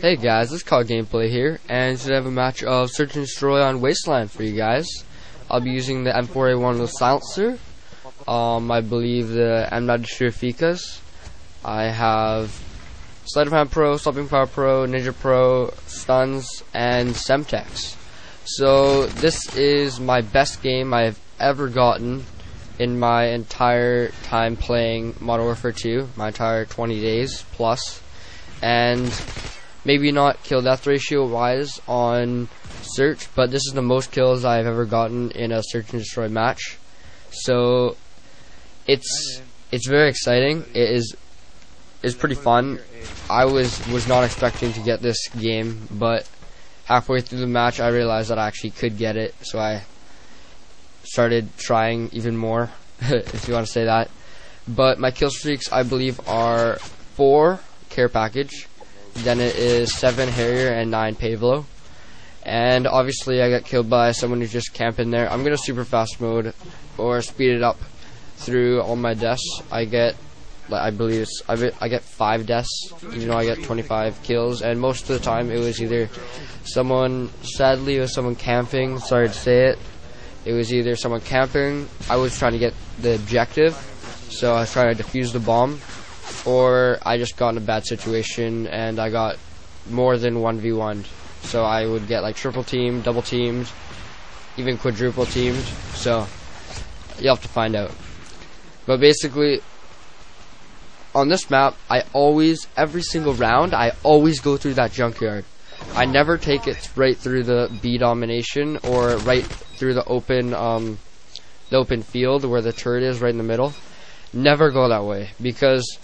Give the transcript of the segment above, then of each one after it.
Hey guys, this is called Gameplay here, and today I have a match of Search and Destroy on Wasteland for you guys. I'll be using the M4A1 with Silencer, I believe the MW2 Ficas. I have Sleight of Hand Pro, Stopping Power Pro, Ninja Pro, Stuns, and Semtex. So this is my best game I have ever gotten in my entire time playing Modern Warfare 2, my entire 20 days plus, and maybe not kill death ratio wise on search, but this is the most kills I've ever gotten in a search and destroy match. So it's very exciting. It's pretty fun. I was not expecting to get this game, but halfway through the match I realized that I actually could get it, so I started trying even more, if you want to say that. But my kill streaks, I believe, are 4 care package, then it is 7 Harrier and 9 Pavlo. And obviously I got killed by someone who's just camping there. I'm gonna super fast mode or speed it up through all my deaths. I get 5 deaths, even though I get 25 kills, and most of the time it was either someone, sadly it was someone camping, sorry to say it. It was either someone camping, I was trying to get the objective, so I was trying to defuse the bomb, or I just got in a bad situation and I got more than 1v1'd. So I would get like triple teamed, double teamed, even quadruple teamed, so you'll have to find out. But basically, on this map, every single round, I always go through that junkyard. I never take it right through the B domination or right through the open field where the turret is right in the middle. Never go that way, because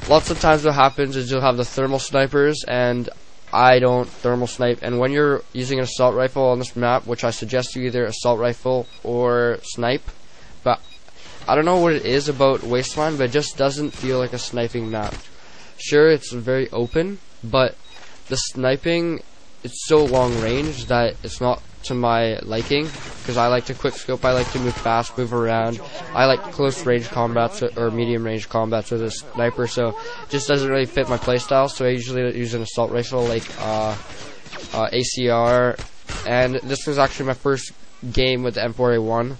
lots of times what happens is you'll have the thermal snipers, and I don't thermal snipe. And when you're using an assault rifle on this map, which I suggest you either assault rifle or snipe, but I don't know what it is about Wasteland, but it just doesn't feel like a sniping map. Sure, it's very open, but the sniping, it's so long range that it's not to my liking, because I like to quick scope, I like to move fast, move around. I like close range combats or medium range combats with a sniper, so it just doesn't really fit my playstyle. So I usually use an assault rifle like ACR, and this was actually my first game with the M4A1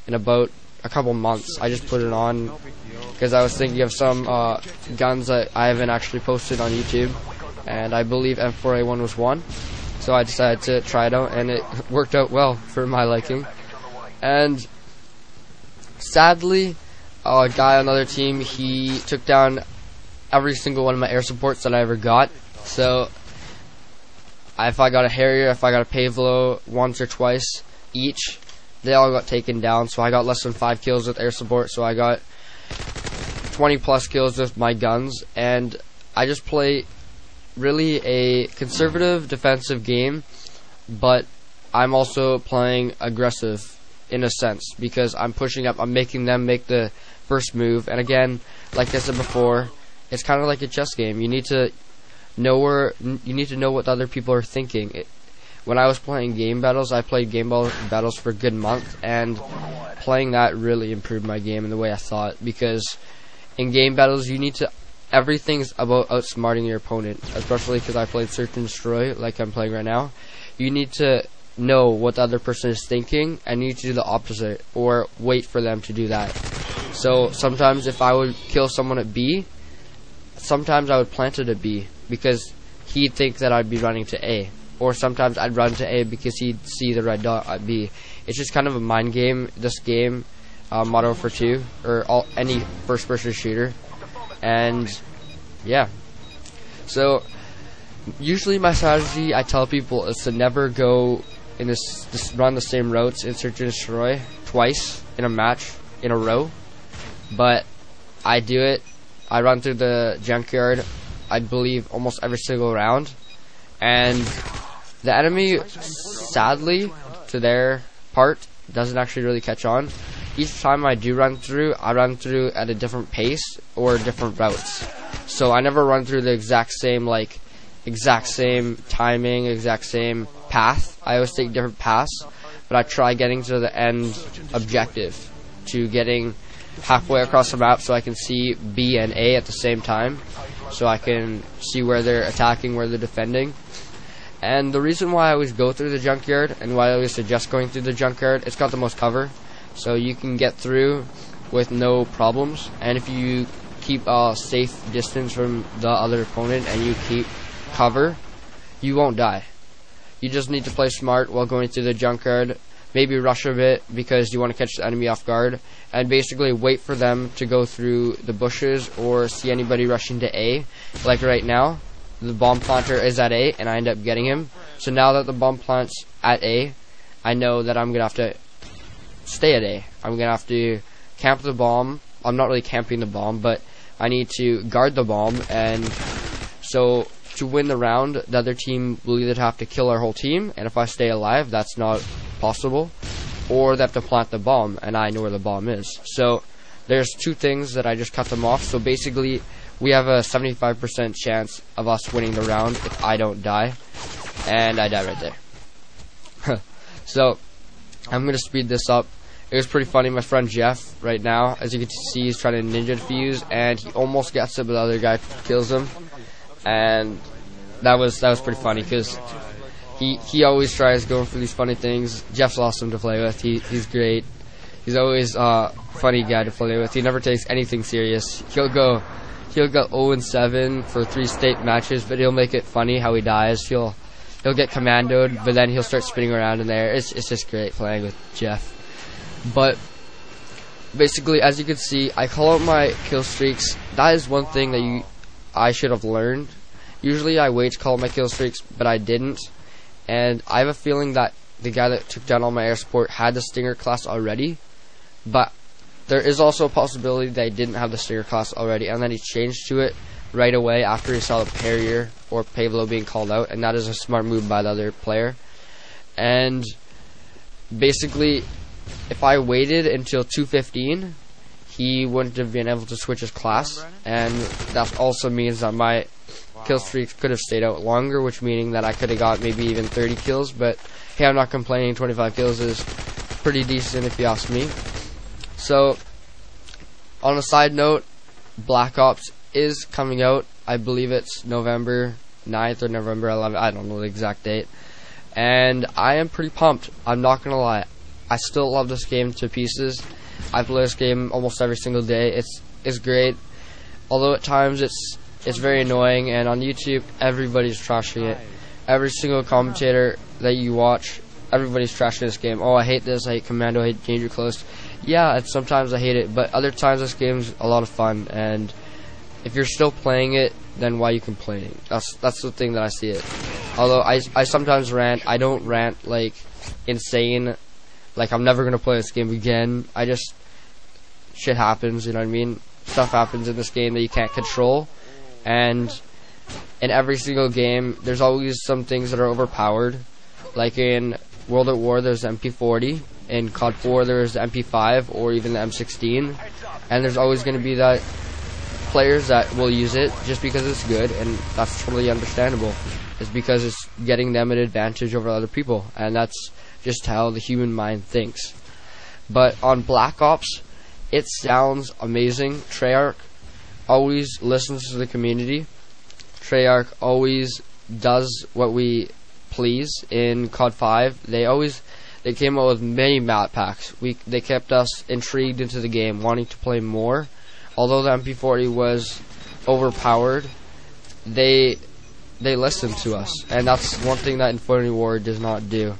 in about a couple months. I just put it on because I was thinking of some guns that I haven't actually posted on YouTube, and I believe M4A1 was one. So I decided to try it out, and it worked out well for my liking. And sadly, a guy on another team, he took down every single one of my air supports that I ever got. So if I got a Harrier, if I got a Pavlo once or twice each, they all got taken down. So I got less than 5 kills with air support, so I got 20 plus kills with my guns. And I just play really a conservative defensive game, but I'm also playing aggressive in a sense, because I'm pushing up, I'm making them make the first move. And again, like I said before, it's kind of like a chess game. You need to know what other people are thinking. When I was playing game battles, I played game battles for a good month, and playing that really improved my game in the way I thought, because in game battles you need to, everything's about outsmarting your opponent, especially because I played Search and Destroy like I'm playing right now. You need to know what the other person is thinking, and you need to do the opposite, or wait for them to do that. So sometimes if I would kill someone at B, sometimes I would plant it at B, because he'd think that I'd be running to A. Or sometimes I'd run to A because he'd see the red dot at B. It's just kind of a mind game, this game, Modern Warfare 2, or any first-person shooter. And yeah, so usually my strategy, I tell people, is to never go in run the same routes in Search and Destroy twice in a match in a row. But I do it. I run through the junkyard, I believe, almost every single round, and the enemy, sadly, to their part, doesn't actually really catch on. Each time I do run through, I run through at a different pace or different routes. So I never run through the exact same timing, exact same path. I always take different paths, but I try getting to the end objective, to getting halfway across the map so I can see B and A at the same time, so I can see where they're attacking, where they're defending. And the reason why I always go through the junkyard, and why I always suggest going through the junkyard, it's got the most cover, so you can get through with no problems. And if you keep a safe distance from the other opponent and you keep cover, you won't die. You just need to play smart while going through the junkyard. Maybe rush a bit because you want to catch the enemy off guard, and basically wait for them to go through the bushes or see anybody rushing to A. Like right now, the bomb planter is at A and I end up getting him. So now that the bomb plant's at A, I know that I'm going to have to stay at A. I'm going to have to camp the bomb. I'm not really camping the bomb, but I need to guard the bomb. And so to win the round, the other team will either have to kill our whole team, and if I stay alive, that's not possible, or they have to plant the bomb, and I know where the bomb is. So there's two things that I just cut them off. So basically, we have a 75% chance of us winning the round if I don't die, and I die right there. So I'm going to speed this up. It was pretty funny. My friend Jeff, right now, as you can see, he's trying to ninja defuse, and he almost gets it, but the other guy kills him. And that was pretty funny, because he always tries going for these funny things. Jeff's awesome to play with. He's great. He's always a funny guy to play with. He never takes anything serious. He'll go 0-7 for 3 state matches, but he'll make it funny how he dies. He'll get commandoed, but then he'll start spinning around in there. It's just great playing with Jeff. But basically, as you can see, I call out my kill streaks. That is one thing that I should have learned. Usually I wait to call out my kill streaks, but I didn't. And I have a feeling that the guy that took down all my air support had the Stinger class already. But there is also a possibility that he didn't have the Stinger class already, and then he changed to it right away after he saw the Harrier or Pavlo being called out, and that is a smart move by the other player. And basically, if I waited until 2:15, he wouldn't have been able to switch his class, and that also means that my kill streak could have stayed out longer, which meaning that I could have got maybe even 30 kills. But hey, I'm not complaining. 25 kills is pretty decent if you ask me. So, on a side note, Black Ops is coming out. I believe it's November 9th or November 11th. I don't know the exact date. And I am pretty pumped. I'm not going to lie. I still love this game to pieces. I play this game almost every single day. It's great. Although at times it's very annoying, and on YouTube everybody's trashing it. Every single commentator that you watch, everybody's trashing this game. Oh, I hate this, I hate Commando, I hate Danger Close. Yeah, sometimes I hate it, but other times this game's a lot of fun, and if you're still playing it, then why are you complaining? That's the thing that I see it. Although I sometimes rant. I don't rant like insane, like I'm never gonna play this game again. Shit happens, you know what I mean? Stuff happens in this game that you can't control, and in every single game there's always some things that are overpowered. Like in World at War there's the MP40, in COD 4 there's the MP5 or even the M16, and there's always going to be that players that will use it just because it's good, and that's totally understandable. It's because it's getting them an advantage over other people, and that's just how the human mind thinks. But on Black Ops, it sounds amazing. Treyarch always listens to the community. Treyarch always does what we please. In COD 5, they came out with many map packs. They kept us intrigued into the game, wanting to play more. Although the MP40 was overpowered, they listened to us, and that's one thing that Infinity Ward does not do.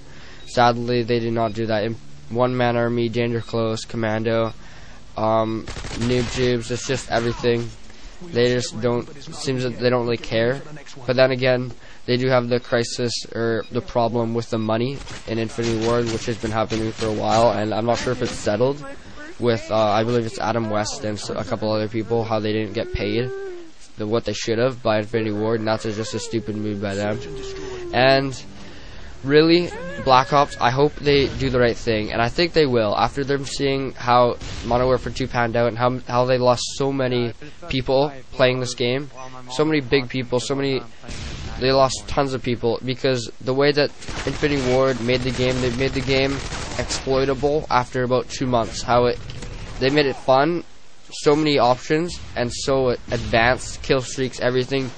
Sadly, they did not do that. In One Man Army, Danger Close, Commando, Noob Tubes, it's just everything. They just don't, seems that they don't really care. But then again, they do have the crisis or the problem with the money in Infinity Ward, which has been happening for a while, and I'm not sure if it's settled with, I believe it's Adam West and a couple other people, how they didn't get paid what they should have by Infinity Ward, and that's just a stupid move by them. And really, Black Ops, I hope they do the right thing, and I think they will. After them seeing how Modern Warfare 2 panned out and how they lost so many people playing this game, so many big people, they lost tons of people, because the way that Infinity Ward made the game, they made the game exploitable after about 2 months. How They made it fun, so many options, and so advanced, kill streaks, everything.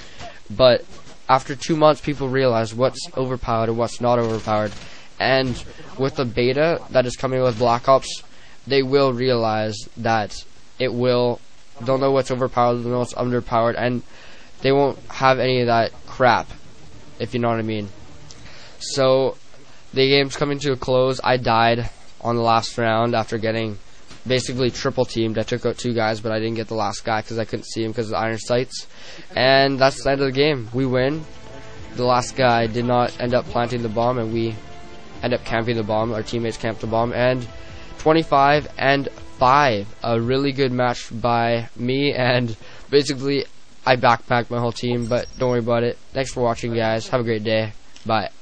But after 2 months, people realized what's overpowered and what's not overpowered. And with the beta that is coming with Black Ops, they will realize that they'll know what's overpowered, they'll know what's underpowered, and they won't have any of that crap, if you know what I mean. So, the game's coming to a close. I died on the last round after getting basically triple teamed. I took out 2 guys, but I didn't get the last guy because I couldn't see him because of the iron sights. And that's the end of the game. We win. The last guy did not end up planting the bomb, and we end up camping the bomb. Our teammates camped the bomb, and 25-5. A really good match by me, and basically I backpacked my whole team, but don't worry about it. Thanks for watching, guys. Have a great day. Bye.